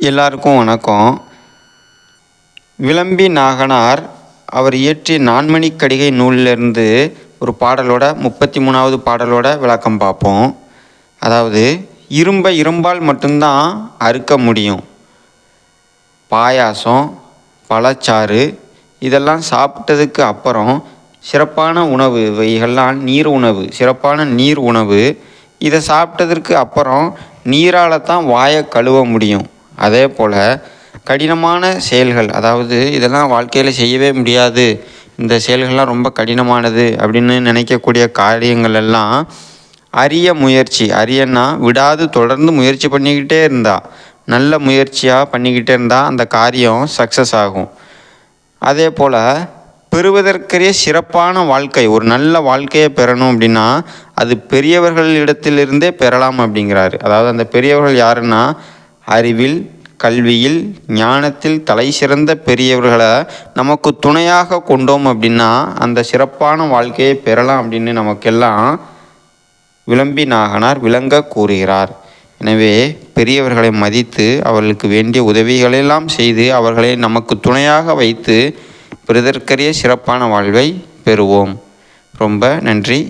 எல்லாருக்கும் வணக்கம். விளம்பி நாகனார் அவர் இயற்றிய நான்மணிக்கடிகை நூலிலிருந்து ஒரு பாடலோட 33வது பாடலோட விளக்கம் பார்ப்போம். அதாவது, இரும்பை இரும்பால் மட்டும்தான் அறுக்க முடியும். பாயாசம், பழச்சாறு இதெல்லாம் சாப்பிட்டதுக்கு அப்புறம் சிறப்பான உணவு, இவைகள்லாம் நீர் உணவு, சிறப்பான நீர் உணவு. இதை சாப்பிட்டதற்கு அப்புறம் நீரால் தான் வாயை கழுவ முடியும். அதே போல் கடினமான செயல்கள், அதாவது இதெல்லாம் வாழ்க்கையில் செய்யவே முடியாது, இந்த செயல்கள்லாம் ரொம்ப கடினமானது அப்படின்னு நினைக்கக்கூடிய காரியங்கள் எல்லாம் அரிய முயற்சி, அரியன்னா விடாது தொடர்ந்து முயற்சி பண்ணிக்கிட்டே இருந்தால், நல்ல முயற்சியாக பண்ணிக்கிட்டே இருந்தால் அந்த காரியம் சக்ஸஸ் ஆகும். அதே போல் பெறுவதற்கரிய சிறப்பான வாழ்க்கை, ஒரு நல்ல வாழ்க்கையை பெறணும் அப்படின்னா அது பெரியவர்களிடத்திலிருந்தே பெறலாம் அப்படிங்கிறாரு. அதாவது அந்த பெரியவர்கள் யாருன்னா, அறிவில், கல்வியில், ஞானத்தில் தலை சிறந்த பெரியவர்களை நமக்கு துணையாக கொண்டோம் அப்படின்னா அந்த சிறப்பான வாழ்க்கையை பெறலாம் அப்படின்னு நமக்கெல்லாம் விளம்பி நாகனார் விளங்க கூறுகிறார். எனவே பெரியவர்களை மதித்து அவர்களுக்கு வேண்டிய உதவிகளெல்லாம் செய்து அவர்களை நமக்கு துணையாக வைத்து பெறுதற்கரிய சிறப்பான வாழ்வை பெறுவோம். ரொம்ப நன்றி.